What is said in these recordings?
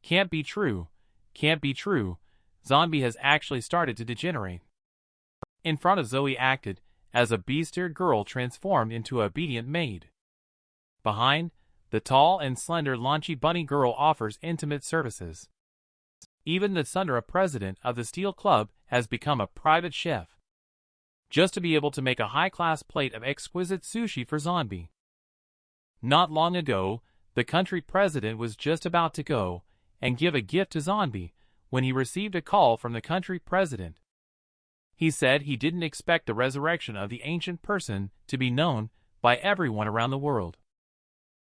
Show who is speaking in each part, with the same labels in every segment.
Speaker 1: Can't be true. Can't be true. Zombie has actually started to degenerate. In front of Zoe acted as a bestial girl transformed into an obedient maid. Behind, the tall and slender Launchy bunny girl offers intimate services. Even the Sundara president of the Steel Club has become a private chef, just to be able to make a high-class plate of exquisite sushi for Zombie. Not long ago, the country president was just about to go and give a gift to Zombie when he received a call from the country president. He said he didn't expect the resurrection of the ancient person to be known by everyone around the world.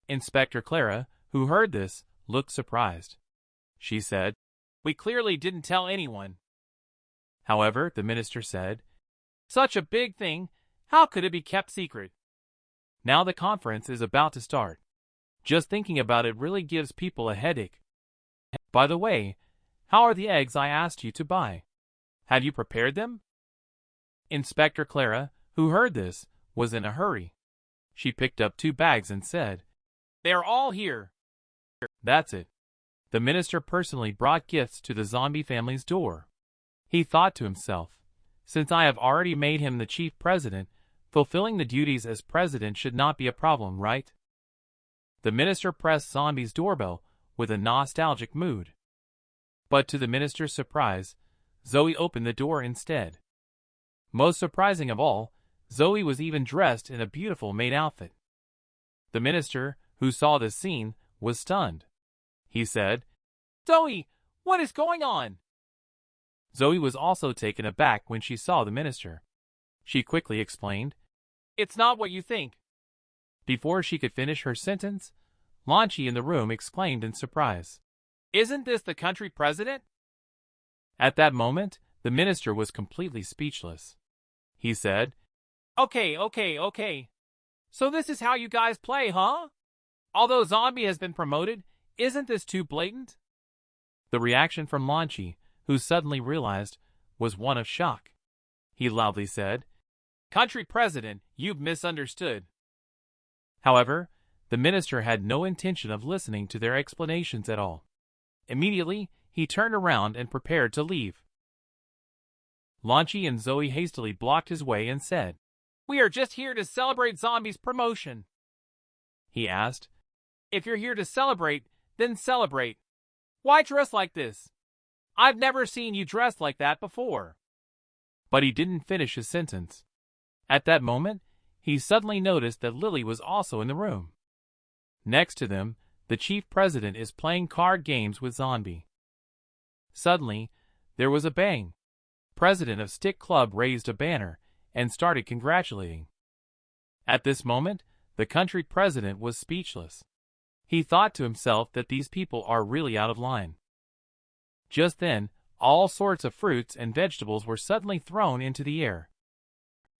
Speaker 1: Inspector Clara, who heard this, looked surprised. She said, "We clearly didn't tell anyone." However, the minister said, "Such a big thing, how could it be kept secret?" Now the conference is about to start. Just thinking about it really gives people a headache. By the way, how are the eggs I asked you to buy? Have you prepared them? Inspector Clara, who heard this, was in a hurry. She picked up 2 bags and said, "They are all here." That's it. The minister personally brought gifts to the zombie family's door. He thought to himself, since I have already made him the chief president, fulfilling the duties as president should not be a problem, right? The minister pressed Zombie's doorbell with a nostalgic mood. But to the minister's surprise, Zoe opened the door instead. Most surprising of all, Zoe was even dressed in a beautiful maid outfit. The minister, who saw this scene, was stunned. He said, "Zoe, what is going on?" Zoe was also taken aback when she saw the minister. She quickly explained, "It's not what you think." Before she could finish her sentence, Launchy in the room exclaimed in surprise, "Isn't this the country president?" At that moment, the minister was completely speechless. He said, Okay. So this is how you guys play, huh? Although Zombie has been promoted, isn't this too blatant?" The reaction from Launchy, who suddenly realized, was one of shock. He loudly said, "Country president, you've misunderstood." However, the minister had no intention of listening to their explanations at all. Immediately, he turned around and prepared to leave. Launchy and Zoe hastily blocked his way and said, "We are just here to celebrate Zombie's promotion." He asked, "If you're here to celebrate, then celebrate. Why dress like this? I've never seen you dressed like that before." But he didn't finish his sentence. At that moment, he suddenly noticed that Lily was also in the room. Next to them, the chief president is playing card games with Zombie. Suddenly, there was a bang. President of Stick Club raised a banner and started congratulating. At this moment, the country president was speechless. He thought to himself that these people are really out of line. Just then, all sorts of fruits and vegetables were suddenly thrown into the air,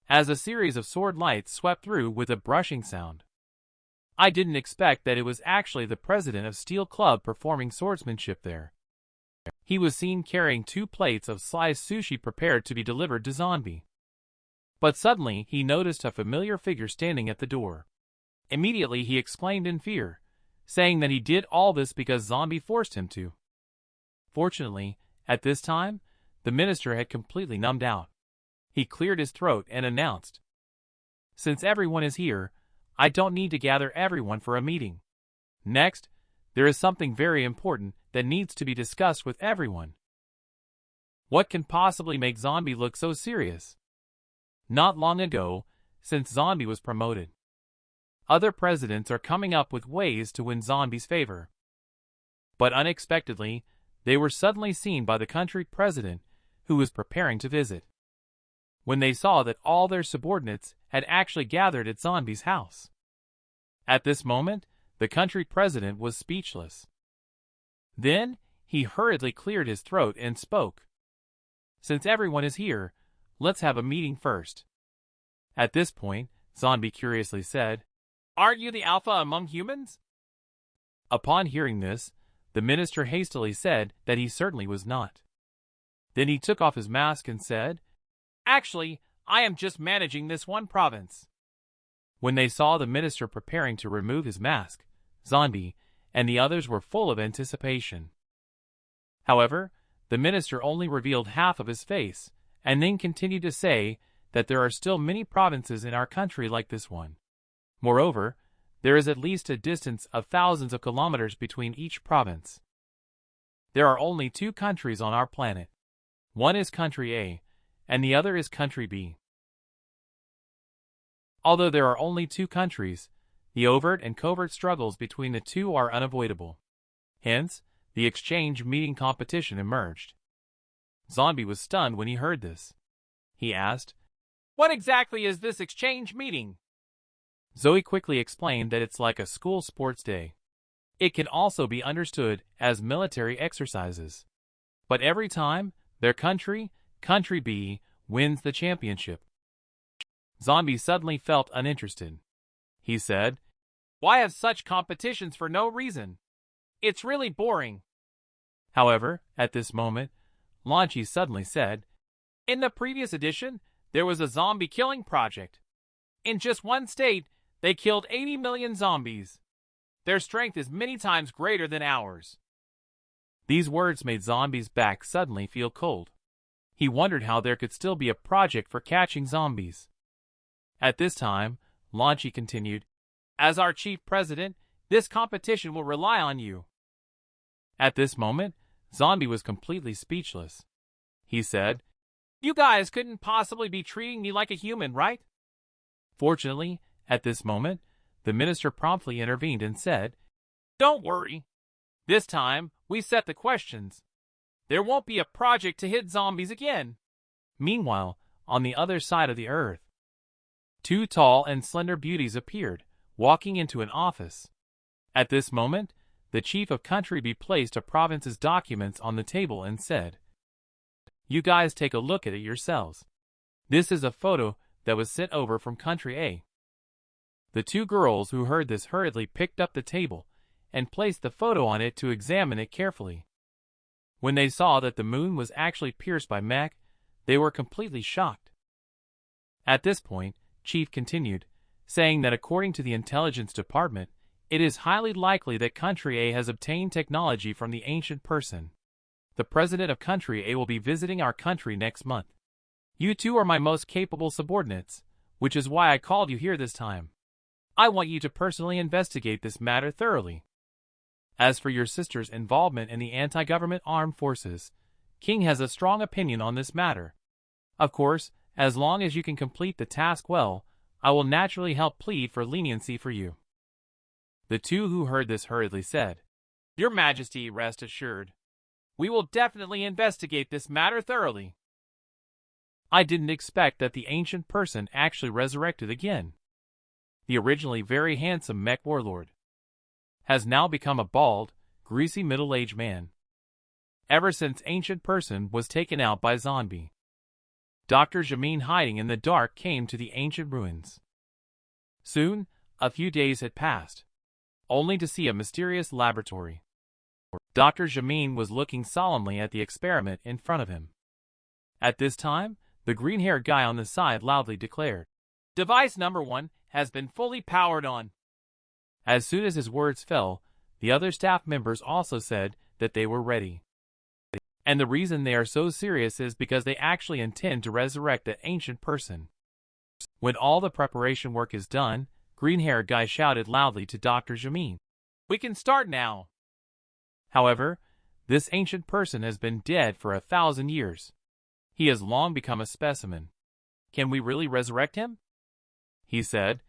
Speaker 1: as a series of sword lights swept through with a brushing sound. I didn't expect that it was actually the president of Steel Club performing swordsmanship there. He was seen carrying 2 plates of sliced sushi prepared to be delivered to Zombie. But suddenly he noticed a familiar figure standing at the door. Immediately he exclaimed in fear, saying that he did all this because Zombie forced him to. Fortunately, at this time, the minister had completely numbed out. He cleared his throat and announced, "Since everyone is here, I don't need to gather everyone for a meeting. Next, there is something very important that needs to be discussed with everyone. What can possibly make Zombie look so serious? Not long ago, since Zombie was promoted, other presidents are coming up with ways to win Zombie's favor. But unexpectedly, they were suddenly seen by the country president, who was preparing to visit. When they saw that all their subordinates had actually gathered at Zombie's house. At this moment, the country president was speechless. Then, he hurriedly cleared his throat and spoke. "Since everyone is here, let's have a meeting first." At this point, Zombie curiously said, "Aren't you the alpha among humans?" Upon hearing this, the minister hastily said that he certainly was not. Then he took off his mask and said, "Actually, I am just managing this one province." When they saw the minister preparing to remove his mask, Zombie and the others were full of anticipation. However, the minister only revealed half of his face, and then continued to say that there are still many provinces in our country like this one. Moreover, there is at least a distance of thousands of kilometers between each province. There are only 2 countries on our planet. One is Country A, and the other is Country B. Although there are only 2 countries, the overt and covert struggles between the two are unavoidable. Hence, the exchange meeting competition emerged. Zombie was stunned when he heard this. He asked, "What exactly is this exchange meeting?" Zoe quickly explained that it's like a school sports day. It can also be understood as military exercises. But every time, their country, Country B, wins the championship. Zombie suddenly felt uninterested. He said, "Why have such competitions for no reason? It's really boring." However, at this moment, Launchy suddenly said, "In the previous edition, there was a zombie killing project. In just one state, they killed 80 million zombies. Their strength is many times greater than ours." These words made Zombie's back suddenly feel cold. He wondered how there could still be a project for catching zombies. At this time, Launchy continued, "As our chief president, this competition will rely on you." At this moment, Zombie was completely speechless. He said, "You guys couldn't possibly be treating me like a human, right?" Fortunately, at this moment, the minister promptly intervened and said, "Don't worry. This time, we set the questions. There won't be a project to hit zombies again." Meanwhile, on the other side of the earth, 2 tall and slender beauties appeared, walking into an office. At this moment, the chief of Country B placed a province's documents on the table and said, "You guys take a look at it yourselves. This is a photo that was sent over from Country A." The 2 girls who heard this hurriedly picked up the table and placed the photo on it to examine it carefully. When they saw that the moon was actually pierced by mech, they were completely shocked. At this point, Chief continued, saying that according to the intelligence department, it is highly likely that Country A has obtained technology from the ancient person. The president of Country A will be visiting our country next month. You 2 are my most capable subordinates, which is why I called you here this time. I want you to personally investigate this matter thoroughly. As for your sister's involvement in the anti-government armed forces, King has a strong opinion on this matter. Of course, as long as you can complete the task well, I will naturally help plead for leniency for you." The 2 who heard this hurriedly said, "Your Majesty, rest assured. We will definitely investigate this matter thoroughly." I didn't expect that the ancient person actually resurrected again. The originally very handsome mech warlord has now become a bald, greasy middle-aged man. Ever since ancient person was taken out by zombie, Dr. Jamin hiding in the dark came to the ancient ruins. Soon, a few days had passed, only to see a mysterious laboratory. Dr. Jamin was looking solemnly at the experiment in front of him. At this time, the green-haired guy on the side loudly declared, "Device number 1 has been fully powered on." As soon as his words fell, the other staff members also said that they were ready. And the reason they are so serious is because they actually intend to resurrect the ancient person. When all the preparation work is done, green-haired guy shouted loudly to Dr. Jamin, "We can start now." However, this ancient person has been dead for 1,000 years. He has long become a specimen. Can we really resurrect him? He said,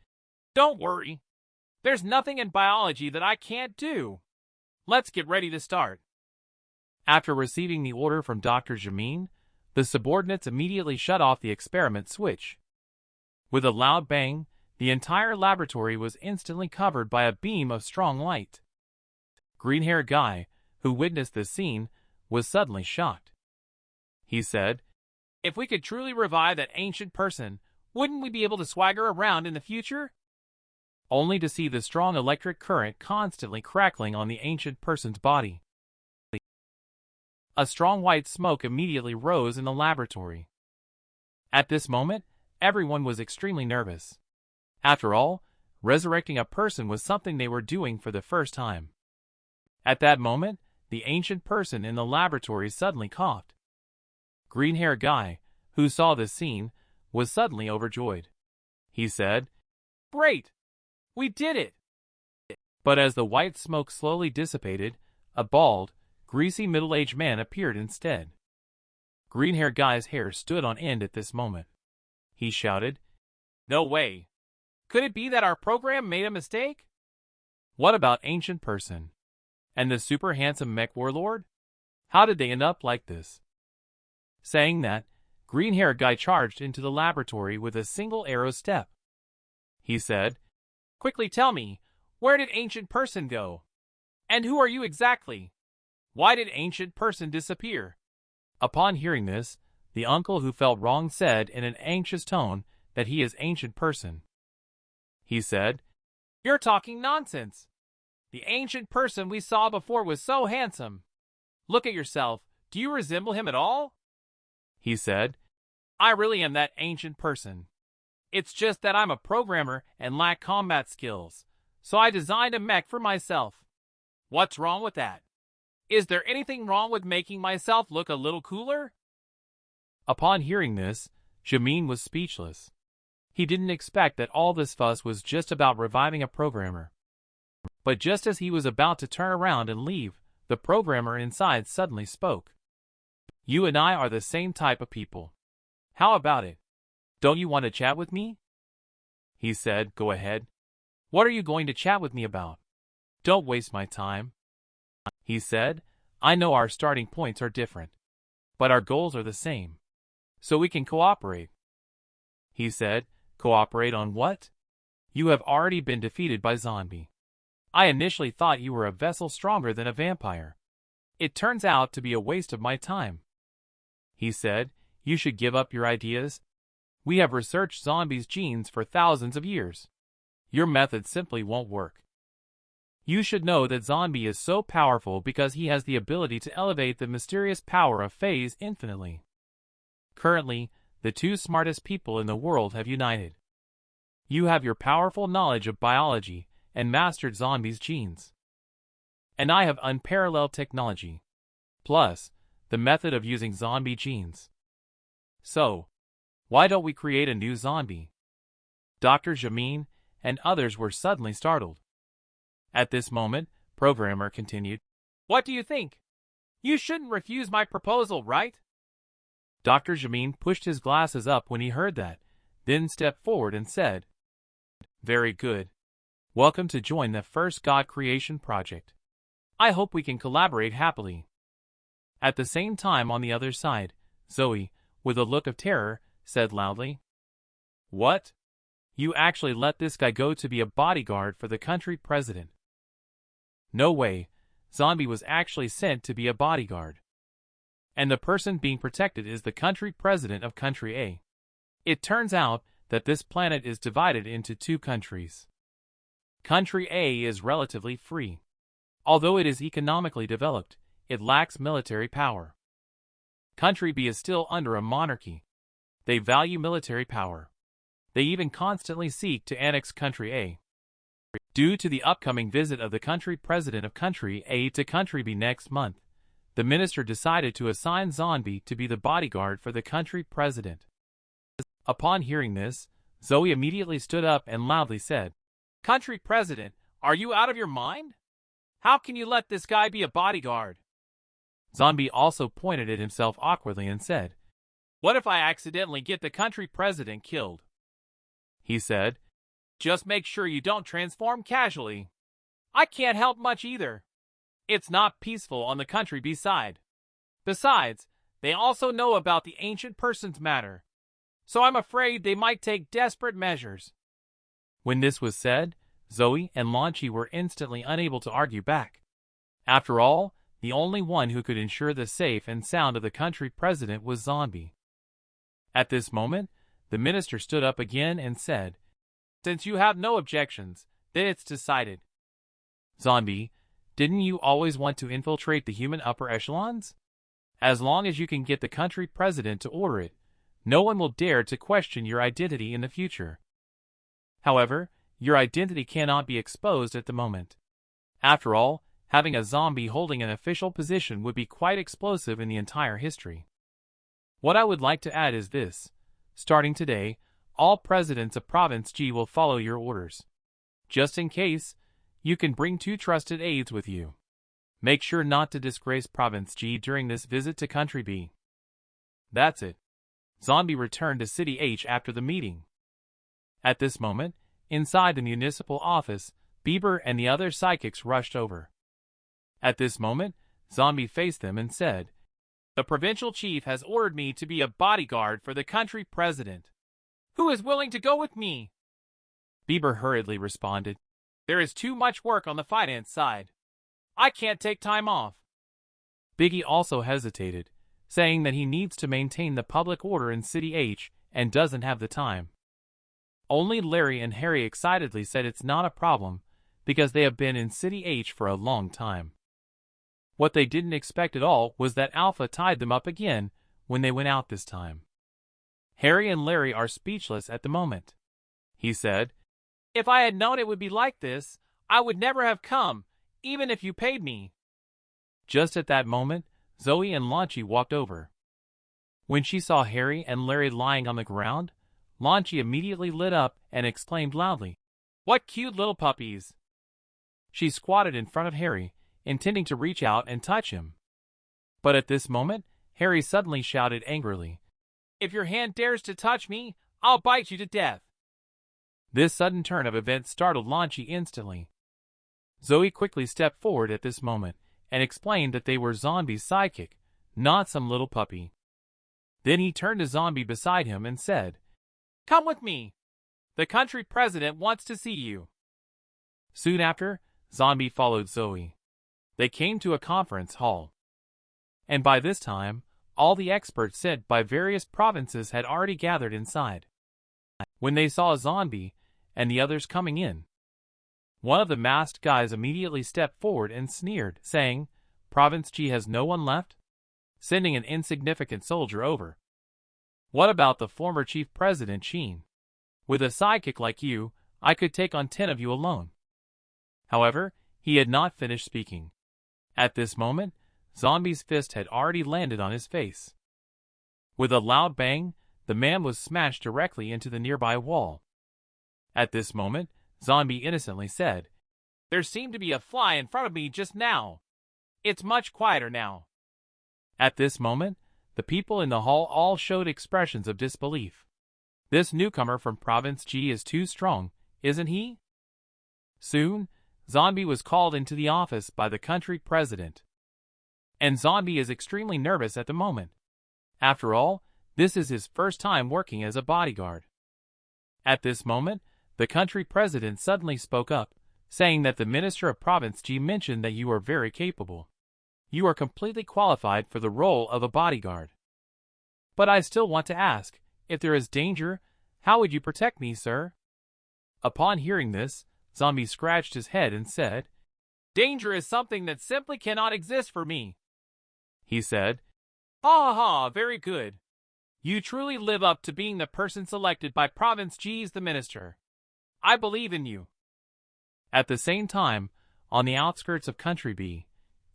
Speaker 1: "Don't worry. There's nothing in biology that I can't do. Let's get ready to start." After receiving the order from Dr. Jamin, the subordinates immediately shut off the experiment switch. With a loud bang, the entire laboratory was instantly covered by a beam of strong light. Green-haired guy, who witnessed this scene, was suddenly shocked. He said, "If we could truly revive that ancient person, wouldn't we be able to swagger around in the future?" Only to see the strong electric current constantly crackling on the ancient person's body. A strong white smoke immediately rose in the laboratory. At this moment, everyone was extremely nervous. After all, resurrecting a person was something they were doing for the first time. At that moment, the ancient person in the laboratory suddenly coughed. Green-haired guy, who saw this scene, was suddenly overjoyed. He said, "Great! We did it!" But as the white smoke slowly dissipated, a bald, greasy middle-aged man appeared instead. Green-haired guy's hair stood on end at this moment. He shouted, "No way! Could it be that our program made a mistake? What about ancient person? And the super handsome mech warlord? How did they end up like this?" Saying that, green-haired guy charged into the laboratory with a single arrow step. He said, "Quickly tell me, where did ancient person go? And who are you exactly? Why did ancient person disappear?" Upon hearing this, the uncle who felt wrong said in an anxious tone that he is ancient person. He said, "You're talking nonsense. The ancient person we saw before was so handsome. Look at yourself. Do you resemble him at all?" He said, "I really am that ancient person. It's just that I'm a programmer and lack combat skills, so I designed a mech for myself. What's wrong with that? Is there anything wrong with making myself look a little cooler?" Upon hearing this, Jamin was speechless. He didn't expect that all this fuss was just about reviving a programmer. But just as he was about to turn around and leave, the programmer inside suddenly spoke. "You and I are the same type of people. How about it? Don't you want to chat with me?" He said, "Go ahead. What are you going to chat with me about? Don't waste my time." He said, "I know our starting points are different, but our goals are the same. So we can cooperate." He said, "Cooperate on what? You have already been defeated by zombie. I initially thought you were a vessel stronger than a vampire. It turns out to be a waste of my time." He said, "You should give up your ideas. We have researched zombies' genes for thousands of years. Your method simply won't work. You should know that zombie is so powerful because he has the ability to elevate the mysterious power of phase infinitely. Currently, the two smartest people in the world have united. You have your powerful knowledge of biology and mastered zombies' genes. And I have unparalleled technology. Plus, the method of using zombie genes. So, why don't we create a new zombie?" Dr. Jamin and others were suddenly startled. At this moment, programmer continued, "What do you think? You shouldn't refuse my proposal, right?" Dr. Jamin pushed his glasses up when he heard that, then stepped forward and said, "Very good. Welcome to join the first God creation project. I hope we can collaborate happily." At the same time on the other side, Zoe, with a look of terror, said loudly, "What? You actually let this guy go to be a bodyguard for the country president?" "No way. Zombie was actually sent to be a bodyguard. And the person being protected is the country president of country A. It turns out that this planet is divided into two countries. Country A is relatively free. Although it is economically developed, it lacks military power. Country B is still under a monarchy. They value military power. They even constantly seek to annex Country A. Due to the upcoming visit of the country president of Country A to Country B next month, the minister decided to assign Zombie to be the bodyguard for the country president." Upon hearing this, Zoe immediately stood up and loudly said, "Country president, are you out of your mind? How can you let this guy be a bodyguard?" Zombie also pointed at himself awkwardly and said, "What if I accidentally get the country president killed?" He said, "Just make sure you don't transform casually. I can't help much either. It's not peaceful on the country B side. Besides, they also know about the ancient persons matter. So I'm afraid they might take desperate measures." When this was said, Zoe and Lanchi were instantly unable to argue back. After all, the only one who could ensure the safe and sound of the country president was Zombie. At this moment, the minister stood up again and said, "Since you have no objections, then it's decided. Zombie, didn't you always want to infiltrate the human upper echelons? As long as you can get the country president to order it, no one will dare to question your identity in the future. However, your identity cannot be exposed at the moment. After all, Having a zombie holding an official position would be quite explosive in the entire history. What I would like to add is this. Starting today, all presidents of Province G will follow your orders. Just in case, you can bring 2 trusted aides with you. Make sure not to disgrace Province G during this visit to Country B. That's it. Zombie returned to City H after the meeting. At this moment, inside the municipal office, Bieber and the other psychics rushed over. At this moment, Zombie faced them and said, "The provincial chief has ordered me to be a bodyguard for the country president. Who is willing to go with me?" Bieber hurriedly responded, "There is too much work on the finance side. I can't take time off." Biggie also hesitated, saying that he needs to maintain the public order in City H and doesn't have the time. Only Larry and Harry excitedly said it's not a problem because they have been in City H for a long time. What they didn't expect at all was that Alpha tied them up again when they went out this time. Harry and Larry are speechless at the moment. He said, "If I had known it would be like this, I would never have come, even if you paid me." Just at that moment, Zoe and Launchy walked over. When she saw Harry and Larry lying on the ground, Launchy immediately lit up and exclaimed loudly, "What cute little puppies!" She squatted in front of Harry, intending to reach out and touch him. But at this moment, Harry suddenly shouted angrily, "If your hand dares to touch me, I'll bite you to death." This sudden turn of events startled Launchy instantly. Zoe quickly stepped forward at this moment and explained that they were Zombie's sidekick, not some little puppy. Then he turned to Zombie beside him and said, "Come with me. The country president wants to see you." Soon after, Zombie followed Zoe. They came to a conference hall. And by this time, all the experts sent by various provinces had already gathered inside. When they saw Zombie and the others coming in, one of the masked guys immediately stepped forward and sneered, saying, "Province G has no one left? Sending an insignificant soldier over. What about the former chief president Sheen? With a sidekick like you, I could take on 10 of you alone." However, he had not finished speaking. At this moment, Zombie's fist had already landed on his face. With a loud bang, the man was smashed directly into the nearby wall. At this moment, Zombie innocently said, "There seemed to be a fly in front of me just now. It's much quieter now." At this moment, the people in the hall all showed expressions of disbelief. This newcomer from Province G is too strong, isn't he? Soon, Zombie was called into the office by the country president. And Zombie is extremely nervous at the moment. After all, this is his first time working as a bodyguard. At this moment, the country president suddenly spoke up, saying that the minister of Province G mentioned that you are very capable. You are completely qualified for the role of a bodyguard. But I still want to ask, if there is danger, how would you protect me, sir? Upon hearing this, Zombie scratched his head and said, "Danger is something that simply cannot exist for me." He said, "Ha ha ha, very good. You truly live up to being the person selected by Province G's the minister. I believe in you." At the same time, on the outskirts of Country B,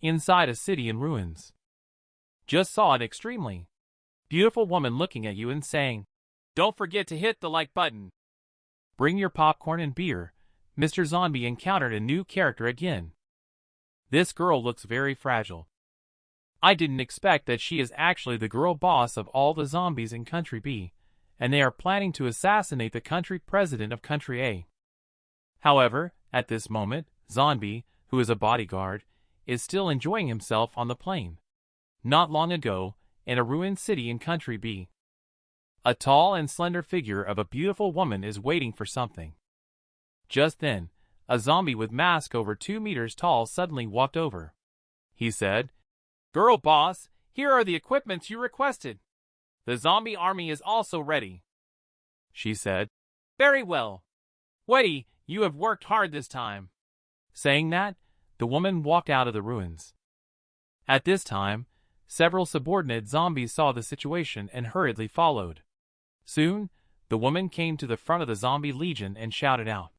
Speaker 1: inside a city in ruins, just saw an extremely beautiful woman looking at you and saying, "Don't forget to hit the like button." Bring your popcorn and beer. Mr. Zombie encountered a new character again. This girl looks very fragile. I didn't expect that she is actually the girl boss of all the zombies in Country B, and they are planning to assassinate the country president of Country A. However, at this moment, Zombie, who is a bodyguard, is still enjoying himself on the plane. Not long ago, in a ruined city in Country B, a tall and slender figure of a beautiful woman is waiting for something. Just then, a zombie with mask over 2 meters tall suddenly walked over. He said, "Girl boss, here are the equipments you requested. The zombie army is also ready." She said, "Very well. Weddy, you have worked hard this time." Saying that, the woman walked out of the ruins. At this time, several subordinate zombies saw the situation and hurriedly followed. Soon, the woman came to the front of the zombie legion and shouted out.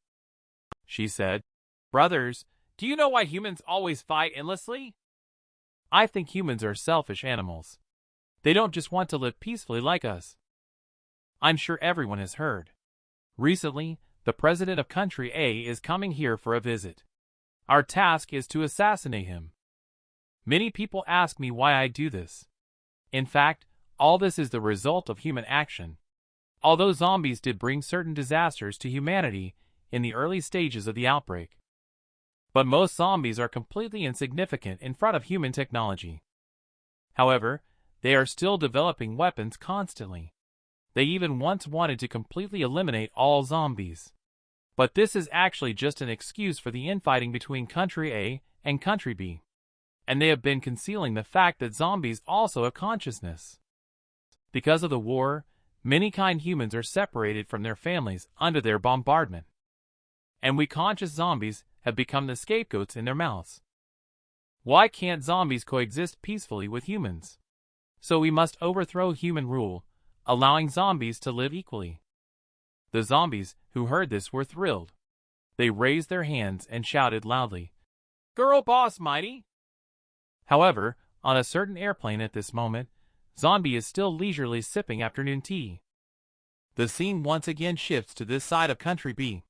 Speaker 1: She said, "Brothers, Do you know why humans always fight endlessly? I think humans are selfish animals. They don't just want to live peacefully like us. I'm sure everyone has heard. Recently, the president of country A is coming here for a visit. Our task is to assassinate him. Many people ask me why I do this. In fact, all this is the result of human action. Although zombies did bring certain disasters to humanity in the early stages of the outbreak. But most zombies are completely insignificant in front of human technology. However, they are still developing weapons constantly. They even once wanted to completely eliminate all zombies. But this is actually just an excuse for the infighting between country A and country B. And they have been concealing the fact that zombies also have consciousness. Because of the war, many kind humans are separated from their families under their bombardment. And we conscious zombies have become the scapegoats in their mouths. Why can't zombies coexist peacefully with humans? So we must overthrow human rule, allowing zombies to live equally. The zombies, who heard this, were thrilled. They raised their hands and shouted loudly, "Girl boss mighty!" However, on a certain airplane at this moment, Zombie is still leisurely sipping afternoon tea. The scene once again shifts to this side of country B.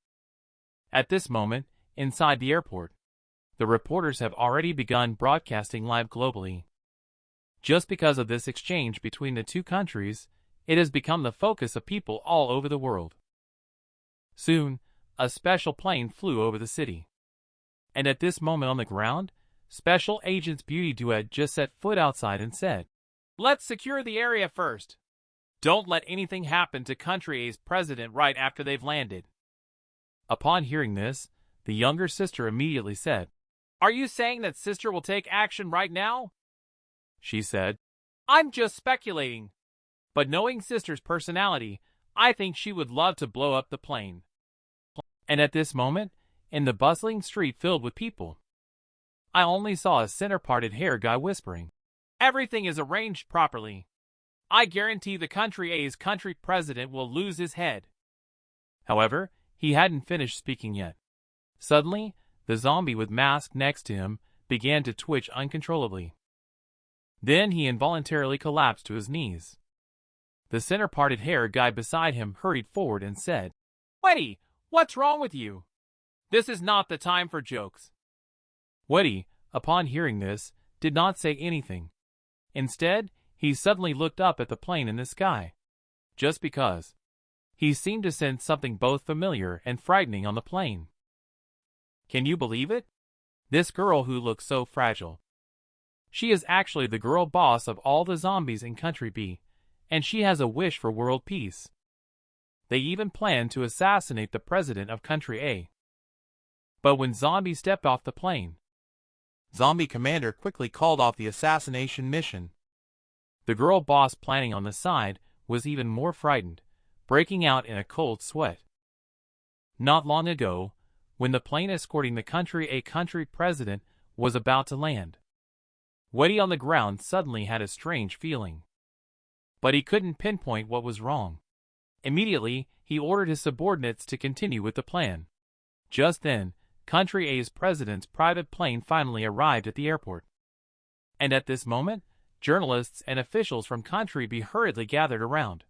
Speaker 1: At this moment, inside the airport, the reporters have already begun broadcasting live globally. Just because of this exchange between the two countries, it has become the focus of people all over the world. Soon, a special plane flew over the city. And at this moment on the ground, Special Agents Beauty Duet just set foot outside and said, "Let's secure the area first. Don't let anything happen to country A's president right after they've landed." Upon hearing this, the younger sister immediately said, "Are you saying that sister will take action right now?" She said, "I'm just speculating. But knowing sister's personality, I think she would love to blow up the plane." And at this moment, in the bustling street filled with people, I only saw a center-parted hair guy whispering, "Everything is arranged properly. I guarantee the country A's country president will lose his head." However, he hadn't finished speaking yet. Suddenly, the zombie with mask next to him began to twitch uncontrollably. Then he involuntarily collapsed to his knees. The center-parted hair guy beside him hurried forward and said, "Weddy, what's wrong with you? This is not the time for jokes." Weddy, upon hearing this, did not say anything. Instead, he suddenly looked up at the plane in the sky. Just because. He seemed to sense something both familiar and frightening on the plane. Can you believe it? This girl who looks so fragile. She is actually the girl boss of all the zombies in Country B, and she has a wish for world peace. They even plan to assassinate the president of Country A. But when Zombie stepped off the plane, Zombie Commander quickly called off the assassination mission. The girl boss planning on the side was even more frightened, breaking out in a cold sweat. Not long ago, when the plane escorting the Country A country president was about to land, Weddy on the ground suddenly had a strange feeling. But he couldn't pinpoint what was wrong. Immediately, he ordered his subordinates to continue with the plan. Just then, Country A's president's private plane finally arrived at the airport. And at this moment, journalists and officials from Country B hurriedly gathered around.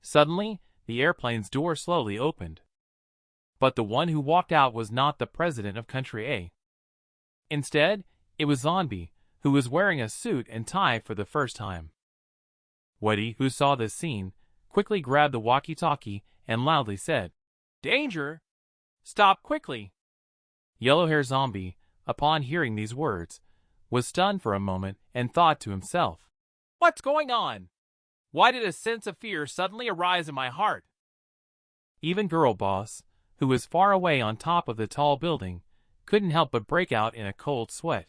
Speaker 1: Suddenly, the airplane's door slowly opened. But the one who walked out was not the president of Country A. Instead, it was Zombie, who was wearing a suit and tie for the first time. Weddy, who saw this scene, quickly grabbed the walkie-talkie and loudly said, "Danger! Stop quickly!" Yellow-Hair Zombie, upon hearing these words, was stunned for a moment and thought to himself, "What's going on? Why did a sense of fear suddenly arise in my heart?" Even Girl Boss, who was far away on top of the tall building, couldn't help but break out in a cold sweat.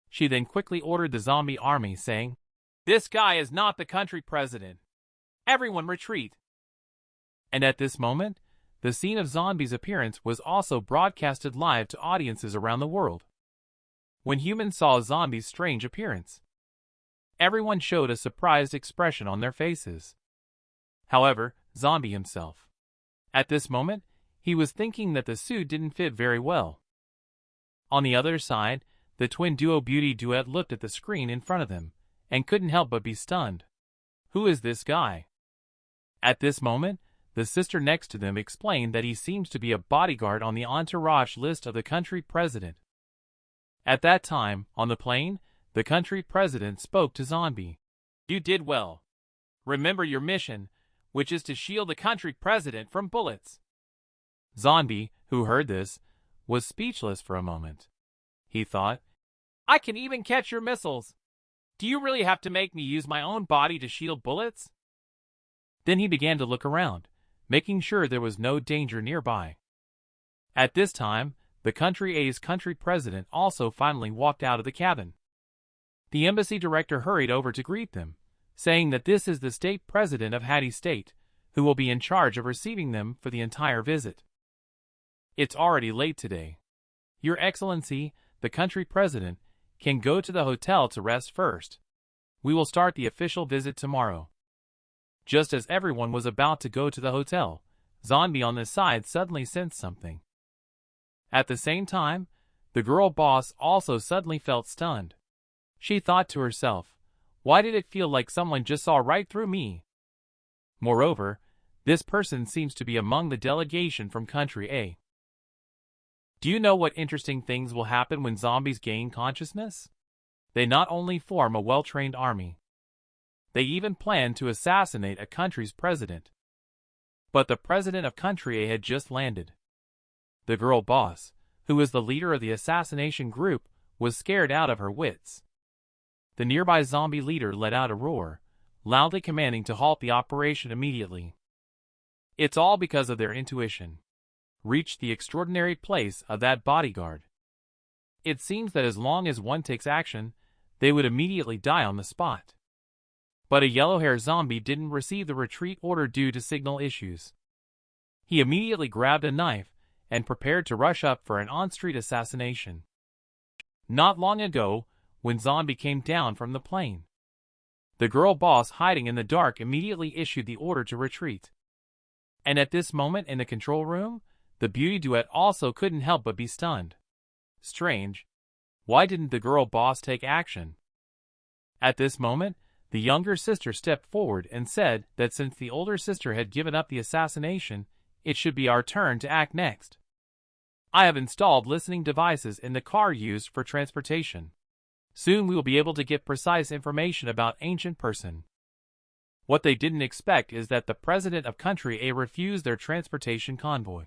Speaker 1: She then quickly ordered the zombie army, saying, "This guy is not the country president. Everyone retreat." And at this moment, the scene of Zombie's appearance was also broadcasted live to audiences around the world. When humans saw Zombie's strange appearance, everyone showed a surprised expression on their faces. However, Zombie himself, at this moment, he was thinking that the suit didn't fit very well. On the other side, the twin duo beauty duet looked at the screen in front of them, and couldn't help but be stunned. Who is this guy? At this moment, the sister next to them explained that he seems to be a bodyguard on the entourage list of the country president. At that time, on the plane, the country president spoke to Zombie. You did well. Remember your mission, which is to shield the country president from bullets. Zombie, who heard this, was speechless for a moment. He thought, I can even catch your missiles. Do you really have to make me use my own body to shield bullets? Then he began to look around, making sure there was no danger nearby. At this time, the country A's country president also finally walked out of the cabin. The embassy director hurried over to greet them, saying that this is the state president of Hattie State, who will be in charge of receiving them for the entire visit. It's already late today. Your Excellency, the country president, can go to the hotel to rest first. We will start the official visit tomorrow. Just as everyone was about to go to the hotel, Zombie on the side suddenly sensed something. At the same time, the girl boss also suddenly felt stunned. She thought to herself, why did it feel like someone just saw right through me? Moreover, this person seems to be among the delegation from country A. Do you know what interesting things will happen when zombies gain consciousness? They not only form a well-trained army, they even plan to assassinate a country's president. But the president of country A had just landed. The girl boss, who was the leader of the assassination group, was scared out of her wits. The nearby zombie leader let out a roar, loudly commanding to halt the operation immediately. It's all because of their intuition. Reached the extraordinary place of that bodyguard. It seems that as long as one takes action, they would immediately die on the spot. But a yellow-haired zombie didn't receive the retreat order due to signal issues. He immediately grabbed a knife and prepared to rush up for an on-street assassination. Not long ago, when Zombie came down from the plane, the girl boss hiding in the dark immediately issued the order to retreat. And at this moment in the control room, the beauty duet also couldn't help but be stunned. Strange. Why didn't the girl boss take action? At this moment, the younger sister stepped forward and said that since the older sister had given up the assassination, it should be our turn to act next. I have installed listening devices in the car used for transportation. Soon we will be able to get precise information about ancient person. What they didn't expect is that the president of country A refused their transportation convoy.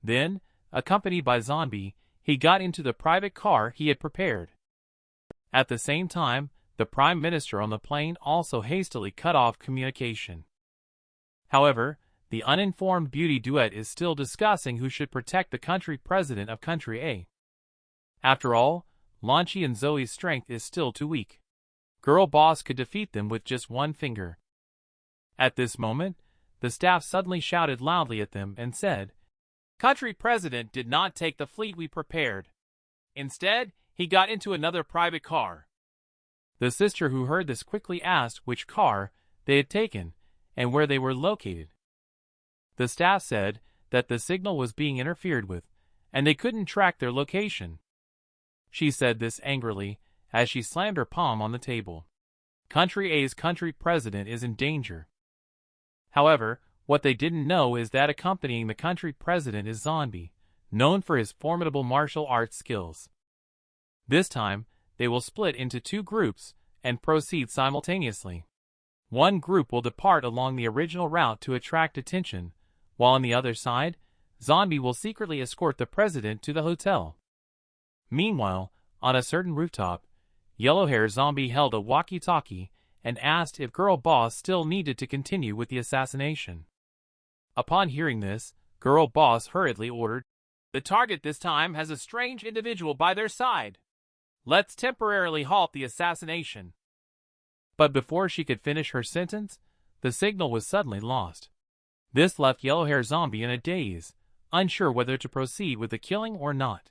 Speaker 1: Then, accompanied by Zombie, he got into the private car he had prepared. At the same time, the prime minister on the plane also hastily cut off communication. However, the uninformed beauty duet is still discussing who should protect the country president of country A. After all, Lanchi and Zoe's strength is still too weak. Girl boss could defeat them with just one finger. At this moment, the staff suddenly shouted loudly at them and said, Country president did not take the fleet we prepared. Instead, he got into another private car. The sister who heard this quickly asked which car they had taken and where they were located. The staff said that the signal was being interfered with, and they couldn't track their location. She said this angrily as she slammed her palm on the table. Country A's country president is in danger. However, what they didn't know is that accompanying the country president is Zombie, known for his formidable martial arts skills. This time, they will split into two groups and proceed simultaneously. One group will depart along the original route to attract attention, while on the other side, Zombie will secretly escort the president to the hotel. Meanwhile, on a certain rooftop, yellow-haired Zombie held a walkie-talkie and asked if Girl Boss still needed to continue with the assassination. Upon hearing this, Girl Boss hurriedly ordered, The target this time has a strange individual by their side. Let's temporarily halt the assassination. But before she could finish her sentence, the signal was suddenly lost. This left yellow-haired Zombie in a daze, unsure whether to proceed with the killing or not.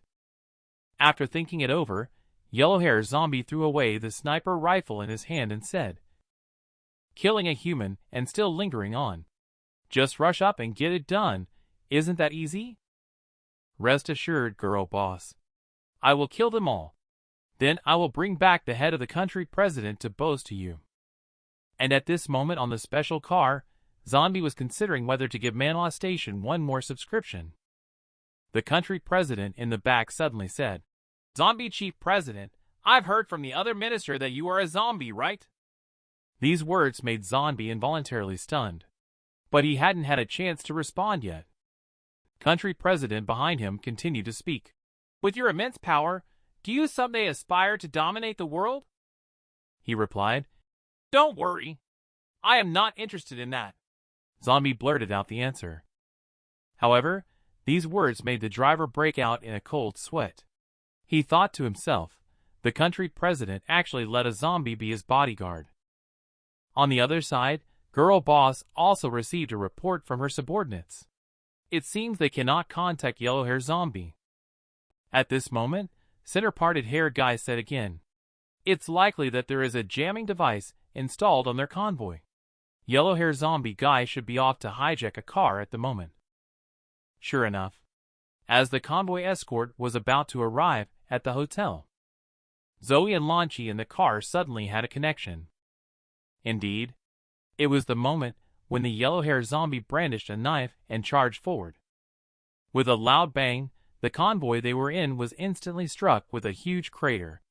Speaker 1: After thinking it over, yellow-haired Zombie threw away the sniper rifle in his hand and said, Killing a human and still lingering on. Just rush up and get it done. Isn't that easy? Rest assured, Girl Boss. I will kill them all. Then I will bring back the head of the country president to boast to you. And at this moment on the special car, Zombie was considering whether to give Manhwa Station one more subscription. The country president in the back suddenly said, "Zombie Chief President, I've heard from the other minister that you are a zombie, right?" These words made Zombie involuntarily stunned. But he hadn't had a chance to respond yet. Country president behind him continued to speak. "With your immense power, do you someday aspire to dominate the world?" He replied, "Don't worry. I am not interested in that." Zombie blurted out the answer. However, these words made the driver break out in a cold sweat. He thought to himself, the country president actually let a zombie be his bodyguard. On the other side, Girl Boss also received a report from her subordinates. It seems they cannot contact Yellow Hair Zombie. At this moment, Center-Parted Hair Guy said again, "It's likely that there is a jamming device installed on their convoy. Yellow Hair Zombie Guy should be off to hijack a car at the moment." Sure enough, as the convoy escort was about to arrive at the hotel, Zoe and Lanchi in the car suddenly had a connection. Indeed, it was the moment when the yellow hair zombie brandished a knife and charged forward. With a loud bang, the convoy they were in was instantly struck with a huge crater,